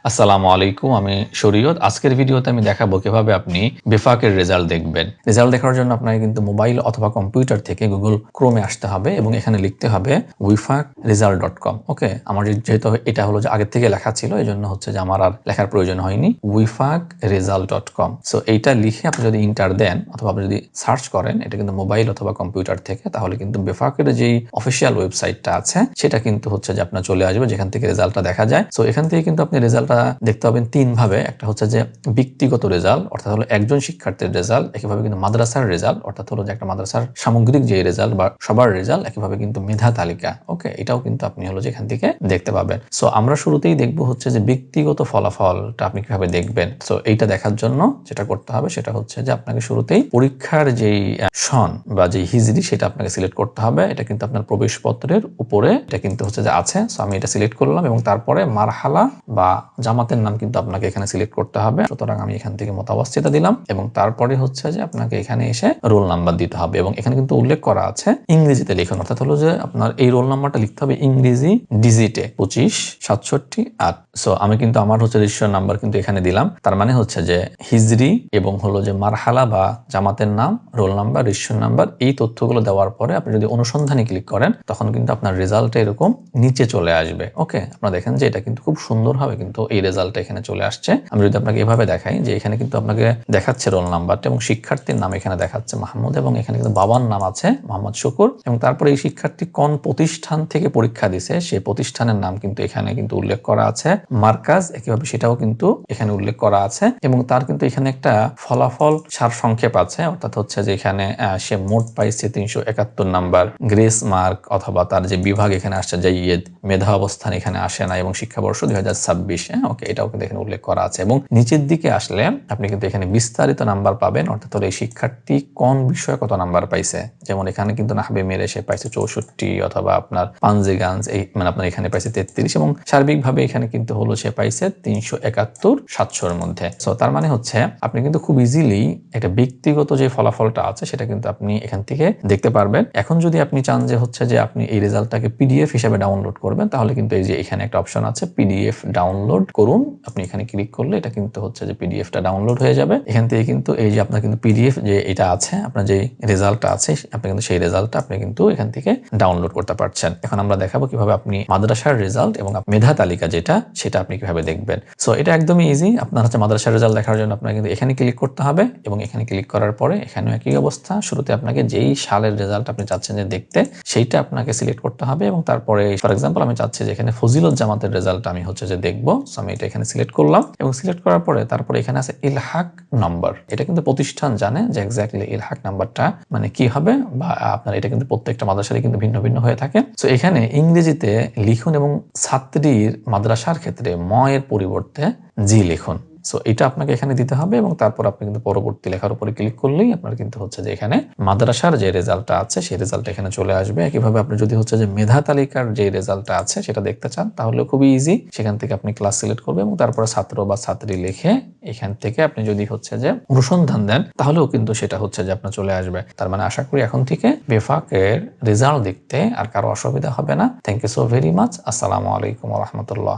আসসালামু আলাইকুম, আমি শরীয়ত। আজকের ভিডিওতে আমি দেখাবো কিভাবে আপনি বেফাকের রেজাল্ট দেখবেন। রেজাল্ট দেখার জন্য আপনাকে কিন্তু মোবাইল অথবা কম্পিউটার থেকে গুগল ক্রোমে আসতে হবে এবং এখানে লিখতে হবে wifaqresult.com। ওকে, আমার যেহেতু এটা হলো যে আগের থেকে লেখা ছিল, এই জন্য হচ্ছে যে আমার আর লেখার প্রয়োজন হয়নি। wifaqresult.com। সো এইটা লিখে আপনি যদি ইন্টার দেন অথবা আপনি যদি সার্চ করেন, এটা কিন্তু মোবাইল অথবা কম্পিউটার থেকে, তাহলে কিন্তু বেফাকের যেই অফিসিয়াল ওয়েবসাইটটা আছে সেটা কিন্তু হচ্ছে যে আপনার চলে আসবে, যেখান থেকে রেজাল্টটা দেখা যায়। সো এখান থেকে কিন্তু আপনি রেজাল্টটা দেখতে পাবেন তিন ভাবে। একটা হচ্ছে যে ব্যক্তিগত রেজাল্ট, অর্থাৎ হলো একজন শিক্ষার্থীর রেজাল্ট। একইভাবে কিন্তু মাদ্রাসার রেজাল্ট, অর্থাৎ হলো যে একটা মাদ্রাসার সামগ্রিক যে রেজাল্ট বা সবার রেজাল্ট। একইভাবে কিন্তু মেধা তালিকা। ওকে, এটাও কিন্তু আপনি হলো যে এখান থেকে দেখতে পাবেন। সো আমরা শুরুতেই দেখবো হচ্ছে যে ব্যক্তিগত ফলাফলটা আপনি কিভাবে দেখবেন। সো এইটা দেখার জন্য যেটা করতে হবে সেটা হচ্ছে যে আপনাকে শুরুতেই পরীক্ষার যেই সন বা যে হিজরি সেটা আপনাকে সিলেক্ট করতে হবে। এটা কিন্তু আপনার প্রবেশপত্রের উপরে এটা কিন্তু হচ্ছে যে আছে। সো আমি এটা সিলেক্ট করলাম এবং তারপরে মারহালা বা জামাতের নাম কিন্তু আপনাকে এখানে সিলেক্ট করতে হবে। সুতরাং আমি এখান থেকে মতাবস্থিতা দিলাম এবং তারপরে হচ্ছে যে আপনাকে এখানে এসে রোল নাম্বার দিতে হবে এবং এখানে কিন্তু উল্লেখ করা আছে ইংরেজিতে লিখুন, অর্থাৎ হলো যে আপনার এই রোল নাম্বারটা লিখতে হবে ইংরেজি ডিজিটে 2567 8। সো আমি কিন্তু আমার হচ্ছে রেজিস্ট্রেশন নাম্বার কিন্তু এখানে দিলাম। তার মানে হচ্ছে যে হিজরি এবং হলো যে মারহালা বা জামাতের নাম, রোল নাম্বার, রেজিস্ট্রেশন নাম্বার, এই তথ্যগুলো দেওয়ার পরে আপনি যদি অনুসন্ধানে ক্লিক করেন তখন কিন্তু আপনার রেজাল্টটা এরকম নিচে চলে আসবে। ওকে, আপনারা দেখেন যে এটা কিন্তু খুব সুন্দরভাবে কিন্তু এই রেজাল্টটা এখানে চলে আসছে। আমি যদি আপনাকে এভাবে দেখাই যে এখানে কিন্তু আপনাকে দেখাচ্ছে রোল নাম্বারটা এবং শিক্ষার্থীর নাম এখানে দেখাচ্ছে মাহমুদ এবং এখানে কিন্তু বাবার নাম আছে মোহাম্মদ শুকুর এবং তারপরে এই শিক্ষার্থী কোন প্রতিষ্ঠান থেকে পরীক্ষা দিছে সেই প্রতিষ্ঠানের নাম কিন্তু এখানে কিন্তু উল্লেখ করা আছে। মার্কাজ একইভাবে সেটাও কিন্তু এখানে উল্লেখ করা আছে এবং তার কিন্তু এখানে একটা ফলাফল সার সংক্ষেপ আছে, অর্থাৎ হচ্ছে যে এখানে সে মোট পাইছে 371 নাম্বার, গ্রেস মার্ক অথবা তার যে বিভাগ এখানে আসছে জাইয়েদ, মেধা অবস্থান এখানে আসে না এবং শিক্ষাবর্ষ 2026। ওকে, এটাও কিন্তু এখানে উল্লেখ করা আছে এবং নিচের দিকে আসলে আপনি কিন্তু এখানে বিস্তারিত নাম্বার পাবেন, অর্থাৎ হলো এই শিক্ষার্থী কোন বিষয়ে কত নাম্বার পাইছে। যেমন এখানে কিন্তু নাহবে মেরে সে পাইছে 64 অথবা আপনার পাঞ্জেগাঞ্জ এই মানে আপনার এখানে পাইছে 33 এবং সার্বিকভাবে এখানে কিন্তু হলো সে পাইছে 371 700 এর মধ্যে। সো তার মানে হচ্ছে আপনি কিন্তু খুব ইজিলি একটা ব্যক্তিগত যে ফলাফলটা আছে সেটা কিন্তু আপনি এখান থেকে দেখতে পারবেন। এখন যদি আপনি চান যে হচ্ছে যে আপনি এই রেজাল্টটাকে পিডিএফ হিসেবে ডাউনলোড করবেন, তাহলে কিন্তু এই যে এখানে একটা অপশন আছে পিডিএফ ডাউনলোড করুন। আপনি এখানে ক্লিক করলে এটা কিন্তু হচ্ছে যে পিডিএফটা ডাউনলোড হয়ে যাবে। এখান থেকে কিন্তু এই যে আপনার কিন্তু পিডিএফ যে এটা আছে, আপনার যে রেজাল্টটা আছে আপনি কিন্তু সেই রেজাল্টটা আপনি কিন্তু এখান থেকে ডাউনলোড করতে পারছেন। এখন আমরা দেখাবো কিভাবে আপনি মাদ্রাসার রেজাল্ট এবং মেধা তালিকা যেটা সেটা আপনি কিভাবে দেখবেন। সো এটা একদমই ইজি। আপনার হচ্ছে মাদ্রাসার রেজাল্ট দেখার জন্য আপনাকে কিন্তু এখানে ক্লিক করতে হবে এবং এখানে ক্লিক করার পরে এখানেও একই অবস্থা। শুরুতে আপনাকে যেই সালের রেজাল্ট আপনি চাচ্ছেন যে দেখতে সেইটা আপনাকে সিলেক্ট করতে হবে এবং তারপরে ফর এক্সাম্পল আমি চাচ্ছি যে এখানে ফজিলত জামাতের রেজাল্ট আমি হচ্ছে যে দেখবো। সো আমি এটা এখানে সিলেক্ট করলাম এবং সিলেক্ট করার পরে তারপরে এখানে আছে ইলহাক নাম্বার। এটা কিন্তু প্রতিষ্ঠান জানে যে এক্স্যাক্টলি ইলহাক নাম্বারটা মানে কি হবে বা আপনার এটা কিন্তু প্রত্যেকটা মাদ্রাসারই কিন্তু ভিন্ন ভিন্ন হয়ে থাকে। সো এখানে ইংরেজিতে লিখুন এবং ছাত্রীর মাদ্রাসার ক্ষেত্রে ম এর পরিবর্তে জি লিখুন। সো এটা আপনাকে এখানে দিতে হবে এবং তারপর আপনি কিন্তু পরবর্তী লেখার উপরে ক্লিক করলেই আপনার কিন্তু হচ্ছে যে এখানে মাদ্রাসার যে রেজাল্টটা আছে সেই রেজাল্ট এখানে চলে আসবে। একইভাবে আপনি যদি হচ্ছে যে মেধা তালিকার যে রেজাল্টটা আছে সেটা দেখতে চান তাহলে খুবই ইজি। সেখান থেকে আপনি ক্লাস সিলেক্ট করবেন এবং তারপরে ছাত্র বা ছাত্রী লিখে এখান থেকে আপনি যদি হচ্ছে যে অনুসন্ধান দেন তাহলেও কিন্তু সেটা হচ্ছে যে আপনার চলে আসবে। তার মানে আশা করি এখন থেকে বেফাকের রেজাল্ট দেখতে আর কারো অসুবিধা হবে না। Thank you so very much. আসসালামু আলাইকুম ওয়া রাহমাতুল্লাহ।